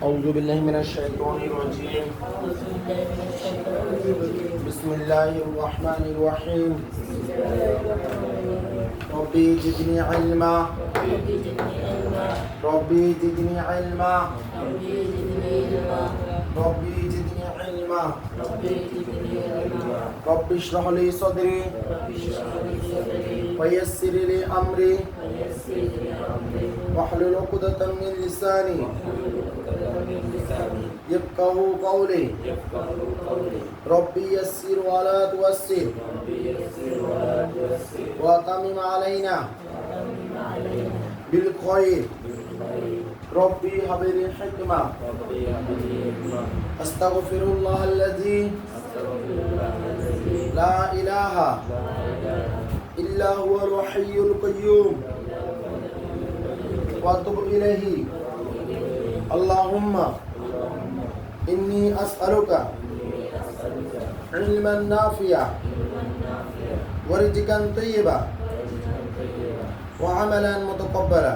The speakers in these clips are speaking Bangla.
أعوذ بالله من الشيطان الرجيم. بسم الله الرحمن الرحيم. ربي زدني علما. ربي زدني علما. ربي زدني علما. ربي اشرح لي صدري ويسر لي أمري واحلل عقدة من لساني يفقهوا قولي. ربي يسر ولا تؤسر وأتمم علينا بالخير. ربي هب لي حكمة. أستغفر الله الذي لا إله إلا هو الحي القيوم وأتوب إليه. اللهم إني أسألك علما نافعا ورزقا طيبا وعملا متقبلا.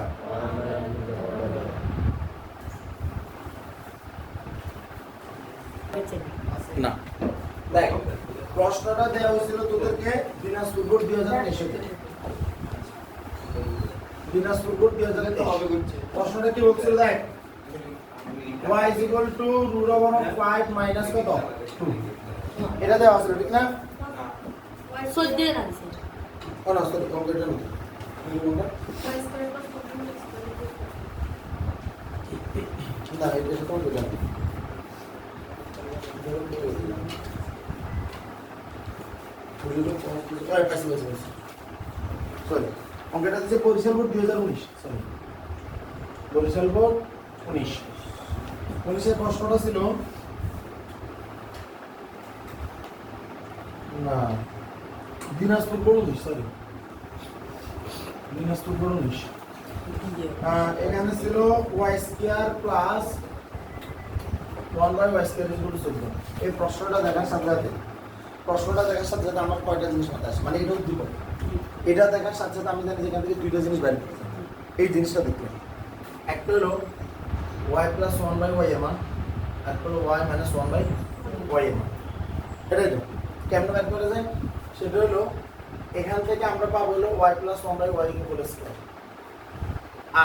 না দেখ প্রশ্নটা দেওয়া হয়েছিল তোদেরকে দিনাজপুর বোর্ড 2023 তে। দিনাজপুর বোর্ড 2023 প্রশ্নটা কি বলছিল দেখ, y is equal to root over of 5 minus কত 2 এটা দেওয়া আছে ঠিক না? সহ্য আছে ও না সরি কম্পিউটার না না এটা কম্পিউটার না। অঙ্কটা দিচ্ছে Barishal board 2019। Sorry Barishal board 19 প্রশ্নটা ছিল না Dinajpur board 19। Sorry Dinajpur board 19। এখানে ছিল y square plus 1/y square = 14। এই প্রশ্নটা দেখার সাথে সাথে আমার কয়টা জিনিস মাথায় আসে, মানে এটা উদ্দীপক। এটা দেখার সাথে সাথে আমি জানি যেখান থেকে দুইটা জিনিস বের করতে হবে। এই জিনিসটা দেখতে একটা হলো y + 1/y এর মান, একটা হলো y - 1/y এর মান। এটাই তো কেমন বের করা যায় সেটা হলো এখান থেকে আমরা পাবো হলো y + 1/y হোল স্কয়ার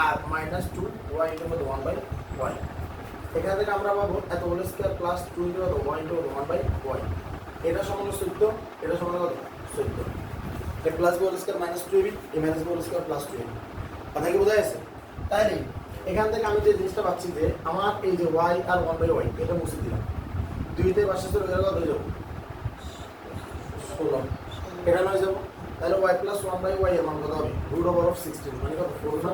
আর -2y * 1/y। এখান থেকে আমরা পাবো এত whole square plus 2 * y * 1/y। এটা সমান 14, এটা সমান কত 14। A plus B whole square minus 2ab, A minus B whole square plus 2ab। কথা কি বোঝা যাচ্ছে? তাই নেই এখান থেকে আমি যে জিনিসটা পাচ্ছি যে আমার এই যে y আর 1/y এটা মুছে দিলাম, দুইতে পাশে চলে গেলে কত হয়ে যাবে 16। এটা নয় যাব তাহলে y + 1/y এর মান কত হবে √16 মানে কত 4 না?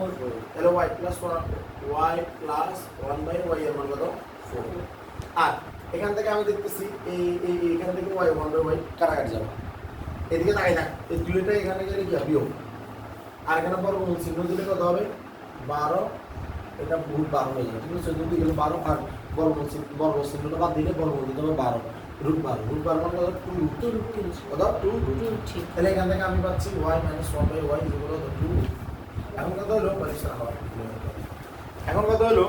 তাহলে y + 1/y এর মান কত 4। আর এখান থেকে আমি দেখতেছি এই এখান থেকে y 1/y কাটাকাটি যাবে, এদিকে তাকাই না এই দুইটা এখানে গেলে কি হবে আর এখানে বর্গমূল চিহ্ন দিলে কত হবে 12। এটা ভুল 12 হয়ে যাবে, ঠিক আছে? 14 দিকে 12 আর বর্গ চিহ্নটা বাদ দিলে বর্গমূল দিতে হবে 12 √12 মানে কত 2 কত 2 তাহলে এখান থেকে আমি পাচ্ছি y - 1/y = 2। এখন কত হলো পরিষ্কার হয়। এখন কত হলো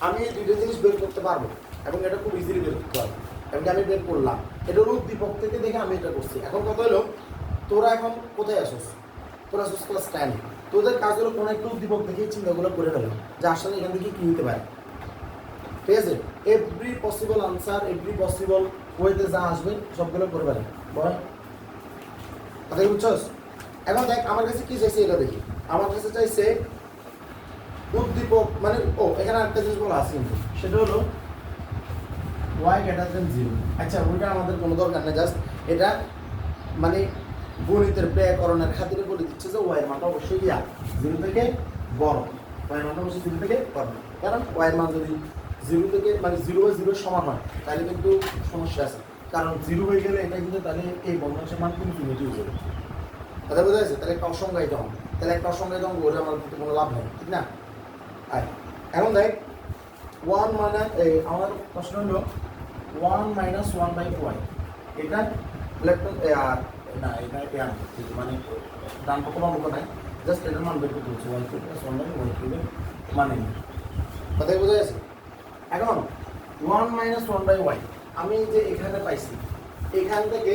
আমি এই দুইটা জিনিস বের করতে পারবো এবং এটা খুব ইজিলি বের করতে পারবো এবং আমি বের করলাম। এটা উদ্দীপক থেকে দেখে আমি এটা করছি। এখন কত হলো তোরা এখন কোথায় আসোস? তোরা আসোস ক্লাস 10। তোদের কাজ হলো কোনো একটা উদ্দীপক দেখে চিন্তাগুলো করে নেবে যে আসলে এখান থেকে কি হতে পারে, ঠিক আছে? Every possible answer, every possible ওয়েতে যা আসবে সবগুলো করে পারে বল। কথা কি বুঝছস? এখন দেখ আমার কাছে কি চাইছে এটা দেখি। আমার কাছে চাইছে উদ্দীপক মানে এখানে একটা জিনিস বলা আছে কিন্তু সেটা হলো y > 0। আচ্ছা ওইটা আমাদের কোনো দরকার নেই, জাস্ট এটা মানে গণিতের ব্যাকরণের খাতিরে বলে দিচ্ছে যে y এর মানটা অবশ্যই 0 থেকে বড়। y এর মানটা অবশ্যই 0 থেকে বড়, কারণ y এর মান যদি 0 থেকে মানে 0 বা 0 সমান হয় তাহলে কিন্তু সমস্যা আছে, কারণ 0 হয়ে গেলে এটা কিন্তু তাহলে এই ভগ্নাংশের মান কিন্তু ইনফিনিটি হয়ে যাবে। কথা বোঝা যাচ্ছে? তাহলে একটা অসংজ্ঞায়িত অঙ্ক, তাহলে একটা অসংজ্ঞায়িত অঙ্ক করে আমার কোনো লাভ নেই, ঠিক না? আর এখন দেখ 1 মানে আমার প্রশ্ন হলো 1 - 1/y এটা লেফট না এটা মানে ডান পক্ষ বা মুখ নাই, জাস্ট এটার মান বের করতে হচ্ছে y + 1/y³ মানে কথাই বোঝা যাচ্ছে? এখন 1 মাইনাস 1 বাই ওয়াই আমি যে এখানে পাইছি, এখান থেকে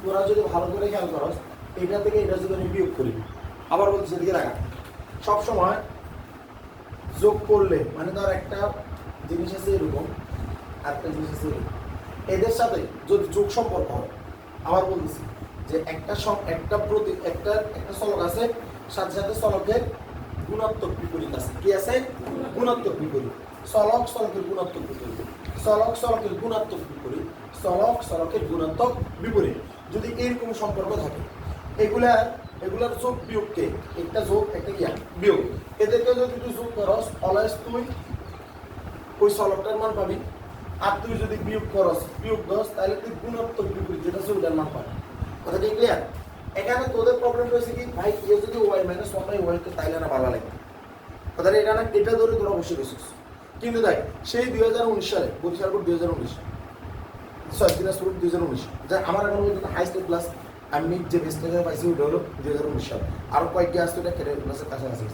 তোরা যদি ভালো করে খেয়াল করো, এটা থেকে এটা যদি আমি বিয়োগ করি, আবার বলছি এদিকে রাখা, সবসময় যোগ করলে মানে ধর একটা জিনিস আছে এরকম, একটা জিনিস আছে এরকম, এদের সাথে যদি যোগ সম্পর্ক হয়, আবার বলতেছি যে একটা চলক আছে, সাথে সাথে চলকের গুণাত্মক বিপরীত আছে। কি আছে? গুণাত্মক বিপরীত। চলক চলকের গুণাত্মক বিপরীত, চলক চলকের গুণাত্মক বিপরীত, চলক চলকের গুণাত্মক বিপরীত। যদি এরকম সম্পর্ক থাকে, এগুলার যোগ বিয়োগকে, একটা যোগ একটা কি বিয়োগ, এদেরকে যদি তুই যোগ করস অলওয়েজ তুই ওই চলকটার মান পাবি, আর তুই যদি বিয়োগ করস বিয়োগ দশ, তাহলে তুই গুণাত্মক বিপরীত যেটা আছে ওটার মান পাবি। কথা কি ক্লিয়ার? এখানে তোদের প্রবলেম রয়েছে কি ভাই, এ যদি ওয়াই মাইনাস 1 বাই ওয়াই তো তাইলে না ভালো লাগে, কথা এটা না, এটা ধরে তোরা বসে গেছিস। কিন্তু দেখ সেই 2019 সালে বরিশাল বোর্ড 2019 দিনাজপুর 2019, যা আমার এখন পর্যন্ত হাইস্ট ক্লাস আমি যে বেস্টটা পাইছি ওটা হলো 2019 সাল। আরও কয়েকটি আসতো এটা ক্যারিয়ার ক্লাসের কাছাকাছি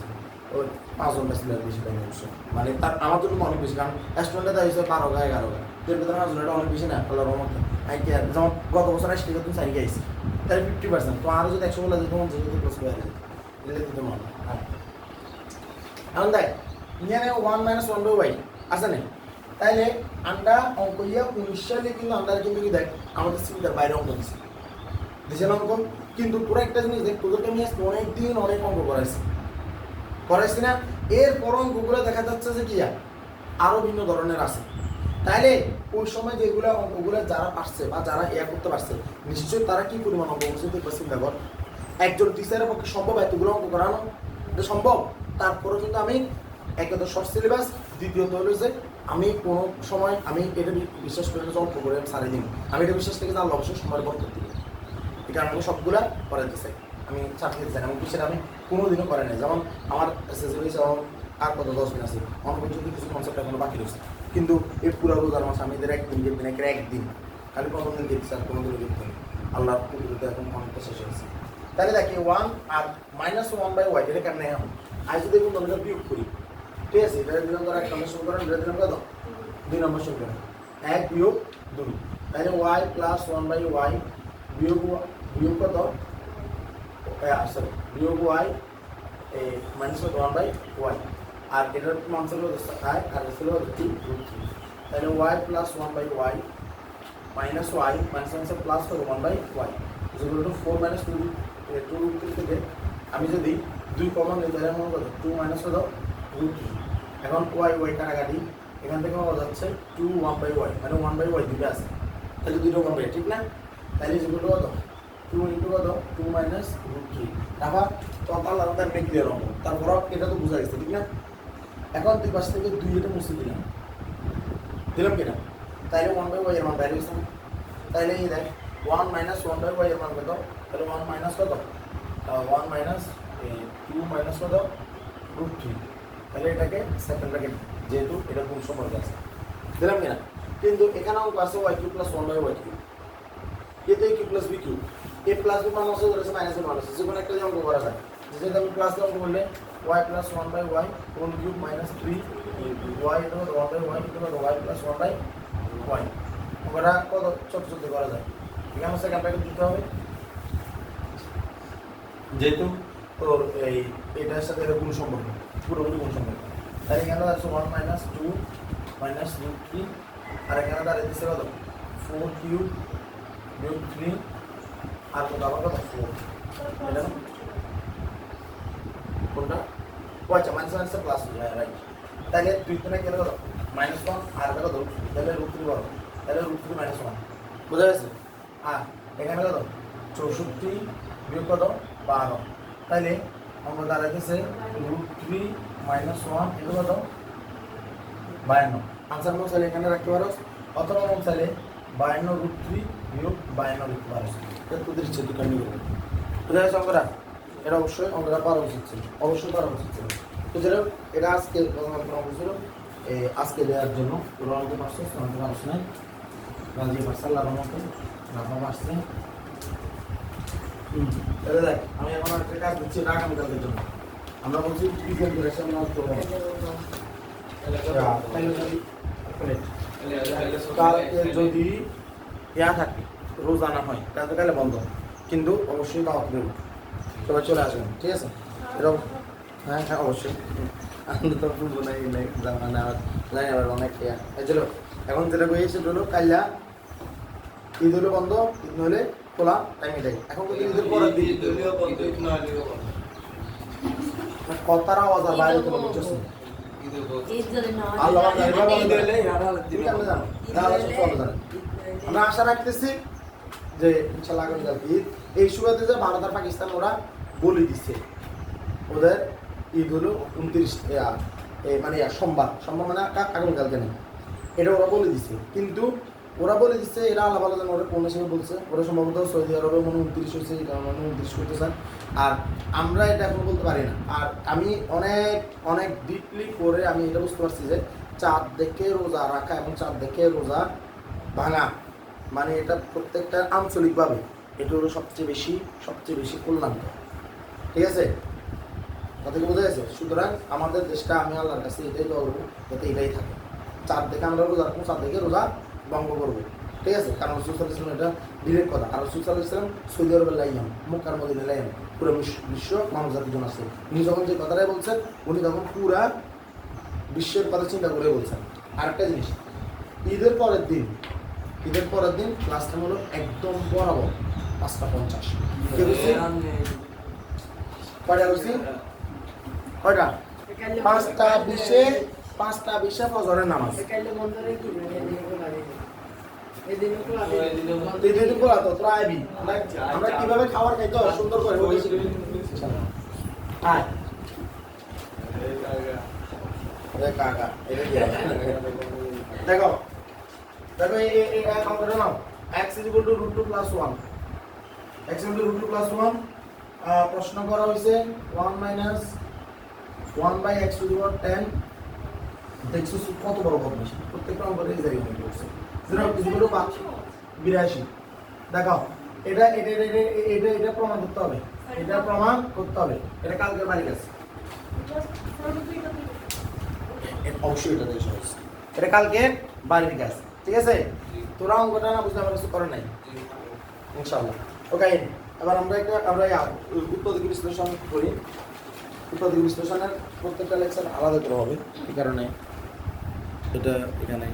ওই 5জন পাইছিল আর বেশি পাইনি অবশ্য, মানে তার আমার জন্য অনেক বেশি, কারণ স্টুডেন্টটা তাই হয়েছে 12 11 এর ভিতরে 5জন অনেক বেশি না, আল্লাহর রহমতে। যেমন গত বছর আসলে তুমি সাইকে আইসি, তাহলে 50%, তো আরও যদি 100 বলে যেত তোমার যেহেতু ক্লাস করে যেত, এটা দিতে মনে হয়। এখন দেখ এখানে 1 মাইনাস 1 বাই ওয়াই আছে না, তাইলে আমরা অঙ্ক 19 সালে কিন্তু আমরা কিন্তু কি দেখ আমাদের চিন্তার বাইরে অঙ্ক দিচ্ছি, দিছে না অঙ্ক। কিন্তু পুরো একটা জিনিস দেখ, তোদেরকে আমি অনেকদিন অনেক অঙ্ক করাইছি না, এরপর অঙ্কগুলো দেখা যাচ্ছে যে কি আরো ভিন্ন ধরনের আছে। তাইলে ওই সময় যেগুলো অঙ্কগুলো যারা পারছে বা যারা করতে পারছে, নিশ্চয়ই তারা কি পরিমাণ অঙ্ক করছে দেখবে, চিন্তা কর। একজন টিচারের পক্ষে সম্ভব এতগুলো অঙ্ক করানো? এটা সম্ভব। তারপরে কিন্তু আমি একটা তো শর্ট সিলেবাস, দ্বিতীয়ত হলো যে আমি কোনো সময় আমি এটা বিশ্বাস করি না যে অল্প করে সারি দিন, আমি এটা বিশ্বাস করি যে আল্লাহ অবশ্যই সময়ের বর করতে দিই, এটা আমি সবগুলা করাইতে চাই, আমি চাকরি দিতে চাই, এমনকি সেটা আমি কোনোদিনও করে নাই। যেমন আমার এসএসসি যেমন আর কত 10 দিন আছে, আমার পর্যন্ত কিছু কনসেপ্ট এখনো বাকি রয়েছে, কিন্তু এই পুরো রোজার মাসে আমি এদের একদিন খালি প্রথম দিন গেছি আর কোনো দিনও গেছি আল্লাহ পুকুরিতে এখন অনেকটা শেষ হয়েছে। তাহলে দেখি 1 আর মাইনাস 1 বাই ওয়াই এটা কেমন এখন আজ যদি দেখুন আমরা বিয়োগ করি, ঠিক আছে, এটা দিলাম ধর 1 নম্বর সমীকরণ, এটা দিলাম কত 2 নম্বর সমীকরণ, 1 বিয়োগ 2, তাহলে ওয়াই প্লাস 1 বাই ওয়াই বিয়োগ কত সরি বিয়োগ ওয়াই মাইনাস 1 বাই ওয়াই, আর এটার মান ছিল আই আর ছিল √3, তাহলে Y plus 1 by Y minus Y minus plus 1 by Y যেগুলো 4 মাইনাস 2 থেকে আমি যদি 2 কমন নিই তাহলে আমার কত 2 মাইনাস কত √3। এখন ওয়াই কাটাকাটি, এখান থেকে পাওয়া যাচ্ছে 2 1 বাই ওয়াই, মানে 1 বাই ওয়াই দুটো আছে, তাহলে দুটো 1 বাই, ঠিক না? তাহলে যেগুলো কত 2 ইন্টু কত 2 মাইনাস √3, তারপর টোটাল আলাদা ক্লিয়ার হবে, তারপর এটা তো বোঝা গেছে, ঠিক না? এখন দুই পাশ থেকে 2 এটা মুছে দিলাম কিনা, তাহলে 1 বাই ওয়াই এর মান বাইরে গেছে, তাহলে এই দেখ 1 মাইনাস 1 বাই ওয়াই এর মান কত, তাহলে 1 মাইনাস কত 1 মাইনাস 2 মাইনাস কত √3, তাহলে এটাকে সেকেন্ড ব্র্যাকেট যেহেতু এটা কোন সম্পর্ক আছে দিলাম কিনা। কিন্তু এখানে অঙ্ক আছে y cube plus 1 by y cube, এতে a cube plus b cube, a plus b মান আছে ধরেছে মাইনাস এর মান আছে, যেকোনো একটা অঙ্ক করা যায়, যেটা আমি প্লাস অঙ্ক করলে y plus 1 by y whole cube minus 3 y এটা 1 বাই y এটা y প্লাস 1 বাই y, ওটা কত ছোট ছোট করা যায়। এখানে সেকেন্ড ব্র্যাকেট দিতে হবে, যেহেতু তোর এই এটার সাথে এটা গুণ সম্পর্ক, পুরোপুরি গুণ সম্পর্ক, তাহলে এখানে আছে 1 মাইনাস 2 মাইনাস √3, আর এখানে দাঁড়িয়েছে কত 4 কিউব বিয়োগ 3 আর কত আবার কত 4, এটা কোনটা আচ্ছা মাইনাস মাইনাস প্লাস রাইট, তাহলে 2 থেকে গেলে কত -1 আর এটা কত তাহলে √3 বড়, তাহলে √3 -1 বুঝা গেছে। আর এখানে কত 64 বিয়োগ কত 12, তাহলে আমরা দাঁড়াইতেছে √3 -1 এটা কত 52, আনসার মন চাইলে এখানে রাখতে পারো, অথবা মন চাইলে 52 √3 বিয়োগ 52 লিখতে পারো, এটা তোদের ইচ্ছে তুই কান্ডি করবে। বুঝা গেছে অঙ্কটা? এটা অবশ্যই অঙ্কটা পারা উচিত ছিল, অবশ্যই পারা উচিত ছিল। তো যাই হোক এটা আজকে অঙ্ক ছিল, আজকে দেওয়ার জন্য তোরা অঙ্ক পারছো, অঙ্ক পারছ নাই রাজি পারছে আল্লাহর মতো রাখা পারছে। তাহলে দেখ আমি এখন একটা কাজ দিচ্ছি, এটা আগামীকালকের জন্য আমরা বলছি প্রিজেন্ট করে সামনে আসতে হবে, তাহলে যদি মিনিট কালকে যদি ইয়া থাকে রোজা না হয় তাহলে তো কালে বন্ধ, কিন্তু অবশ্যই দাওয়াত দেব, সবাই চলে আসবেন, ঠিক আছে? এরকম হ্যাঁ হ্যাঁ অবশ্যই। আমি তো বুঝবো না এই নাই জানা জানি আবার অনেক ইয়া এই চলো। এখন যেটা বলেছি হলো কাল্লা ঈদ হলে বন্ধ, ঈদ হলে খোলা, টাইম এটাই। এখন কিন্তু ঈদের পরের দিন কথার আওয়াজ আর বাইরে কোনো বুঝছিস না। ঈদ যদি না হয়, আল্লাহ জানে, ঈদ বাবা ঈদ- জানে। তুমি কেমনে জানো? না, আল্লাহ সব জানে। আমরা আশা রাখতেছি যে ইনশাআল্লাহ আগামীকাল ঈদ। এই সুবাদে যে ভারত আর পাকিস্তান ওরা বলে দিচ্ছে ওদের ঈদ হলো 29 মানে সোমবার মানে আগামীকালকে নেই, এটা ওরা বলে দিচ্ছে। কিন্তু ওরা বলে দিচ্ছে এরা আল্লাহ ভালো জানে ওরা কোন হিসেবে বলছে। ওরা সম্ভবত সৌদি আরবে মনে 29 হয়েছে, এই কারণে 29 করতেছেন। আর আমরা এটা এখন বলতে পারি না। আর আমি অনেক অনেক ডিপলি করে আমি এটা বুঝতে পারছি যে চাঁদ দেখে রোজা রাখা এবং চাঁদ দেখে রোজা ভাঙা মানে এটা প্রত্যেকটা আঞ্চলিকভাবে এটা হলো সবচেয়ে বেশি কল্যাণকর, ঠিক আছে? কথা কি বোঝা গেছে? সুতরাং আমাদের দেশটা আমি আল্লাহর কাছে এটাই দোয়া করবো যাতে এটাই থাকে। চাঁদ দেখে আমরা রোজা রাখবো, চাঁদ দেখে রোজা ভঙ্গ করবো, ঠিক আছে? কারণ রসুল সাল্লাল্লাহু আলাইহি ওয়াসাল্লাম এটা ডিরেক্ট কথা। আর রসুল সাল্লাল্লাহু আলাইহি ওয়াসাল্লাম সৌদি আরবের লাইয়াম, মক্কার মদিনার লাইয়াম, পুরো বিশ্ব মানব জাতির জন্য আছে। উনি যখন যে কথাটাই বলছেন উনি তখন পুরা বিশ্বের কথা চিন্তা করে বলছেন। আরেকটা জিনিস, ঈদের পরের দিন ক্লাস টাইম হলো একদম বরাবর 5:50। কে বলছে? কয়টা বলছি? কয়টা? 5:20 ফজরের নামাজ। এদিন খোলা তো, তোরা আইবি। আমরা কিভাবে খাবার খাইতে হয় সুন্দর করে বলেছি। আয় কাকা এটা কি? দেখো দেখো এই অঙ্কটা নাও, x = √2 + 1। x = √2 + 1 প্রশ্ন করা হয়েছে 1 - 1/x⁻10। দেখছো কত বড় বদমাশ, প্রত্যেকটা অঙ্কের এই জায়গায় হয়ে গেছে। 0 = 82। দেখো এটা এটা এটা এটা এটা প্রমাণ করতে হবে, এটা প্রমাণ করতে হবে। এটা কালকের বাড়ি গেছে, অবশ্যই এটা দেখে সহজ। এটা কালকে বাড়ির কাজ, ঠিক আছে? তোরা অঙ্কটা না বুঝলে আমার কিছু করে নাই ইনশাআল্লাহ। ওকে, এবার আমরা উৎপাদক বিশ্লেষণ করি। উৎপাদক বিশ্লেষণের প্রত্যেকটা লেকচার আলাদা করে হবে, এই কারণে এটা এখানে